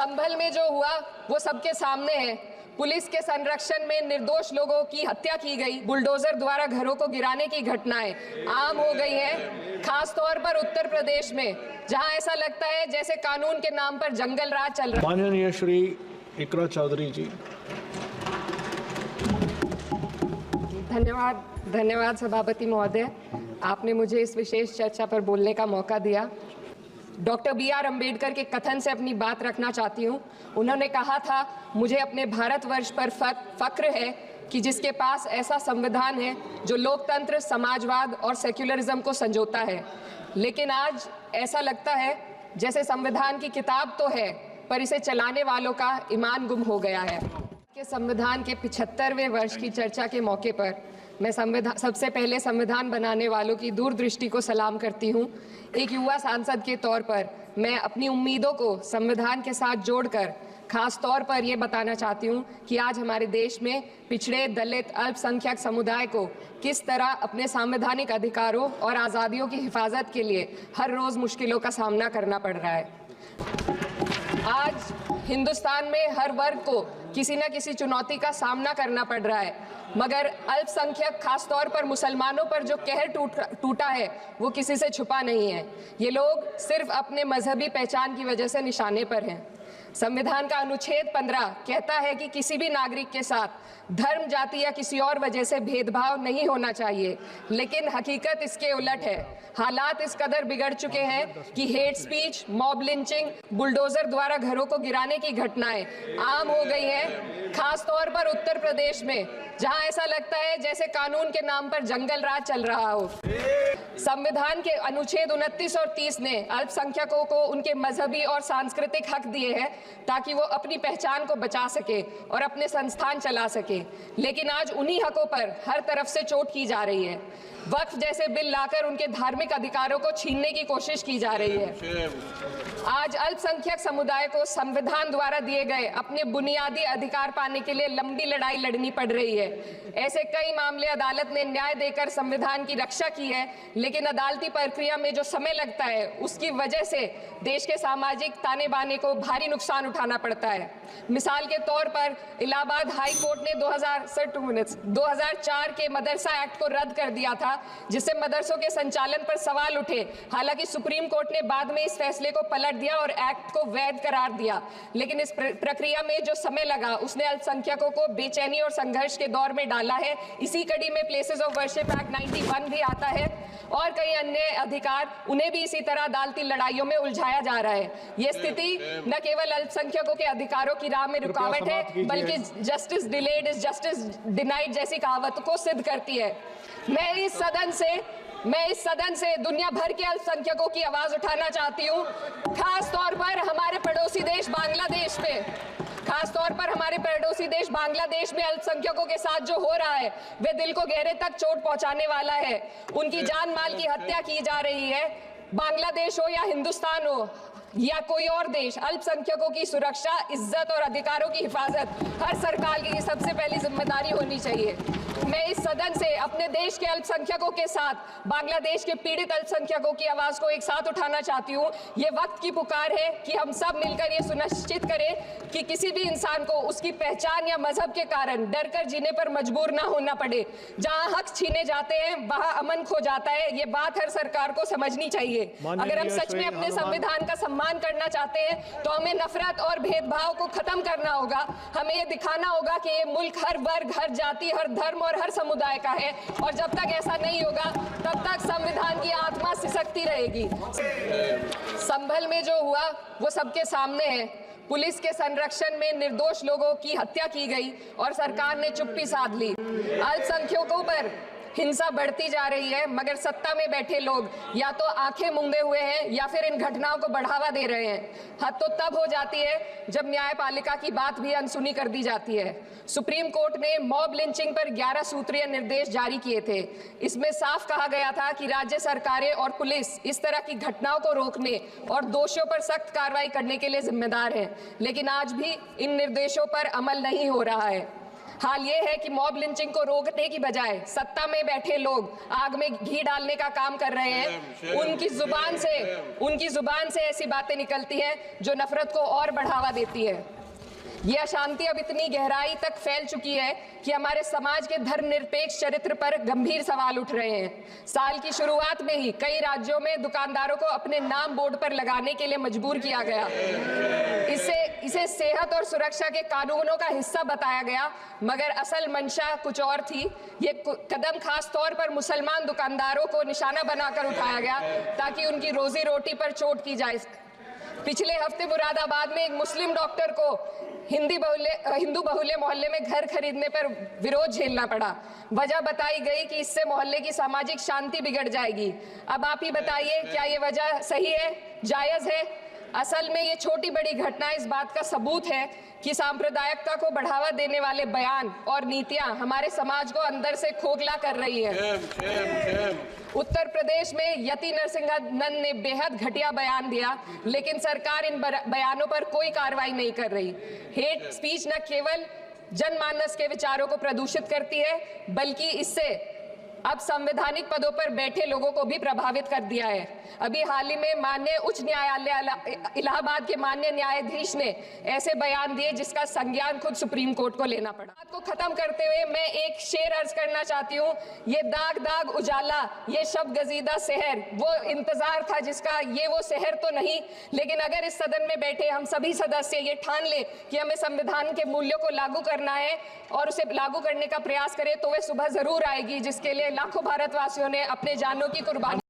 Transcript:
संभल में जो हुआ वो सबके सामने है। पुलिस के संरक्षण में निर्दोष लोगों की हत्या की गई, बुलडोजर द्वारा घरों को गिराने की घटनाएं आम हो गई हैं, खास तौर पर उत्तर प्रदेश में, जहां ऐसा लगता है जैसे कानून के नाम पर जंगल राज चल रहा है। माननीय श्री इकरा चौधरी जी। धन्यवाद सभापति महोदय, आपने मुझे इस विशेष चर्चा पर बोलने का मौका दिया। Doctor B.R. अम्बेडकर के कथन से अपनी बात रखना चाहती हूँ। उन्होंने कहा था, मुझे अपने भारतवर्ष पर फक्र है कि जिसके पास ऐसा संविधान है जो लोकतंत्र, समाजवाद और सेक्युलरिज्म को संजोता है। लेकिन आज ऐसा लगता है जैसे संविधान की किताब तो है, पर इसे चलाने वालों का ईमान गुम हो गया है। के संविधान के 75वें वर्ष की चर्चा के मौके पर मैं सबसे पहले संविधान बनाने वालों की दूरदृष्टि को सलाम करती हूँ। एक युवा सांसद के तौर पर मैं अपनी उम्मीदों को संविधान के साथ जोड़कर खास तौर पर ये बताना चाहती हूँ कि आज हमारे देश में पिछड़े, दलित, अल्पसंख्यक समुदाय को किस तरह अपने संवैधानिक अधिकारों और आज़ादियों की हिफाजत के लिए हर रोज़ मुश्किलों का सामना करना पड़ रहा है। आज हिंदुस्तान में हर वर्ग को किसी न किसी चुनौती का सामना करना पड़ रहा है, मगर अल्पसंख्यक खास तौर पर मुसलमानों पर जो कहर टूटा है वो किसी से छुपा नहीं है। ये लोग सिर्फ अपने मजहबी पहचान की वजह से निशाने पर हैं। संविधान का अनुच्छेद 15 कहता है कि किसी भी नागरिक के साथ धर्म, जाति या किसी और वजह से भेदभाव नहीं होना चाहिए, लेकिन हकीकत इसके उलट है। हालात इस कदर बिगड़ चुके हैं कि hate speech, mob lynching, bulldozer द्वारा घरों को गिराने की घटनाएं आम हो गई हैं, खास तौर पर उत्तर प्रदेश में, जहां ऐसा लगता है जैसे कानून के नाम पर जंगल राज चल रहा हो। संविधान के अनुच्छेद 29 और 30 ने अल्पसंख्यकों को उनके मजहबी और सांस्कृतिक हक दिए हैं ताकि वो अपनी पहचान को बचा सके और अपने संस्थान चला सके, लेकिन आज उन्हीं हकों पर हर तरफ से चोट की जा रही है। वक्फ जैसे बिल लाकर उनके धार्मिक अधिकारों को छीनने की कोशिश की जा रही है। आज अल्पसंख्यक समुदाय को संविधान द्वारा दिए गए अपने बुनियादी अधिकार पाने के लिए लंबी लड़ाई लड़नी पड़ रही है। ऐसे कई मामले अदालत ने न्याय देकर संविधान की रक्षा की है, लेकिन अदालती प्रक्रिया में जो समय लगता है उसकी वजह से देश के सामाजिक ताने बाने को भारी नुकसान उठाना पड़ता है। मिसाल के तौर पर इलाहाबाद हाई कोर्ट ने 2004 के मदरसा एक्ट को रद्द कर दिया था, जिससे मदरसों के संचालन पर सवाल उठे। हालांकि सुप्रीम कोर्ट ने बाद में इस फैसले को पलट दिया और एक्ट को वैध करार दिया, लेकिन इस प्रक्रिया में जो समय लगा उसने अल्पसंख्यकों को बेचैनी और संघर्ष के दौर में डाला है। इसी कड़ी में प्लेसेस ऑफ वर्शिप एक्ट 91 भी आता है और कई अन्य अधिकार, उन्हें भी इसी तरह अदालती लड़ाइयों में उलझाया जा रहा है। ये स्थिति न केवल अल्पसंख्यकों के अधिकारों की राह में रुकावट है, बल्कि justice delayed is justice denied जैसी कहावत को सिद्ध करती है। मैं इस सदन से दुनिया भर के अल्पसंख्यकों की आवाज उठाना चाहती हूँ, खास तौर पर हमारे पड़ोसी देश बांग्लादेश में अल्पसंख्यकों के साथ जो हो रहा है वे दिल को गहरे तक चोट पहुंचाने वाला है। उनकी जान माल की हत्या की जा रही है। बांग्लादेश हो या हिंदुस्तान हो या कोई और देश, अल्पसंख्यकों की सुरक्षा, इज्जत और अधिकारों की हिफाजत हर सरकार की सबसे पहली जिम्मेदारी होनी चाहिए। मैं इस सदन से अपने देश के अल्पसंख्यकों के साथ बांग्लादेश के पीड़ित अल्पसंख्यकों की आवाज को एक साथ उठाना चाहती हूँ। ये वक्त की पुकार है कि हम सब मिलकर ये सुनिश्चित करें कि किसी भी इंसान को उसकी पहचान या मजहब के कारण डर कर जीने पर मजबूर ना होना पड़े। जहाँ हक छीने जाते हैं वहाँ अमन खो जाता है। ये बात हर सरकार को समझनी चाहिए। अगर हम सच में अपने संविधान का सम्मान करना चाहते हैं तो हमें नफरत और भेदभाव को खत्म करना होगा। हमें ये दिखाना होगा कि ये मुल्क हर वर्ग, हर जाति, हर धर्म और हर समुदाय का है, और जब तक ऐसा नहीं होगा तब तक संविधान की आत्मा सिसकती रहेगी। संभल में जो हुआ वो सबके सामने है। पुलिस के संरक्षण में निर्दोष लोगों की हत्या की गई और सरकार ने चुप्पी साध ली। अल्पसंख्यकों पर हिंसा बढ़ती जा रही है, मगर सत्ता में बैठे लोग या तो आंखें मूंदे हुए हैं या फिर इन घटनाओं को बढ़ावा दे रहे हैं। हद तो तब हो जाती है जब न्यायपालिका की बात भी अनसुनी कर दी जाती है। सुप्रीम कोर्ट ने मॉब लिंचिंग पर 11 सूत्रीय निर्देश जारी किए थे। इसमें साफ कहा गया था कि राज्य सरकारें और पुलिस इस तरह की घटनाओं को रोकने और दोषियों पर सख्त कार्रवाई करने के लिए जिम्मेदार हैं, लेकिन आज भी इन निर्देशों पर अमल नहीं हो रहा है। हाल ये है कि मॉब लिंचिंग को रोकने की बजाय सत्ता में बैठे लोग आग में घी डालने का काम कर रहे हैं। उनकी जुबान से ऐसी बातें निकलती हैं जो नफरत को और बढ़ावा देती है। ये अशांति अब इतनी गहराई तक फैल चुकी है कि हमारे समाज के धर्मनिरपेक्ष चरित्र पर गंभीर सवाल उठ रहे हैं। साल की शुरुआत में ही कई राज्यों में दुकानदारों को अपने नाम बोर्ड पर लगाने के लिए मजबूर किया गया। इसे सेहत और सुरक्षा के कानूनों का हिस्सा बताया गया, मगर असल मंशा कुछ और थी। ये कदम खास तौर पर मुसलमान दुकानदारों को निशाना बनाकर उठाया गया ताकि उनकी रोजी रोटी पर चोट की जाए। पिछले हफ्ते मुरादाबाद में एक मुस्लिम डॉक्टर को हिंदू बहुल्य मोहल्ले में घर खरीदने पर विरोध झेलना पड़ा। वजह बताई गई कि इससे मोहल्ले की सामाजिक शांति बिगड़ जाएगी। अब आप ही बताइए, क्या ये वजह सही है, जायज है? असल में ये छोटी बड़ी घटना इस बात का सबूत है कि सांप्रदायिकता को बढ़ावा देने वाले बयान और नीतियां हमारे समाज को अंदर से खोखला कर रही है। उत्तर प्रदेश में यति नरसिंहानंद ने बेहद घटिया बयान दिया, लेकिन सरकार इन बयानों पर कोई कार्रवाई नहीं कर रही। हेट स्पीच न केवल जनमानस के विचारों को प्रदूषित करती है, बल्कि इससे अब संवैधानिक पदों पर बैठे लोगों को भी प्रभावित कर दिया है। अभी हाल ही में माननीय उच्च न्यायालय इलाहाबाद के माननीय न्यायाधीश ने ऐसे बयान दिए जिसका संज्ञान खुद सुप्रीम कोर्ट को लेना पड़ा। बात को खत्म करते हुए मैं एक शेर अर्ज करना चाहती हूँ। ये दाग दाग उजाला, ये शब गजीदा शहर, वो इंतजार था जिसका ये वो शहर तो नहीं। लेकिन अगर इस सदन में बैठे हम सभी सदस्य ये ठान ले कि हमें संविधान के मूल्यों को लागू करना है और उसे लागू करने का प्रयास करें, तो वह सुबह जरूर आएगी जिसके लिए लाखों भारतवासियों ने अपने जानों की कुर्बानी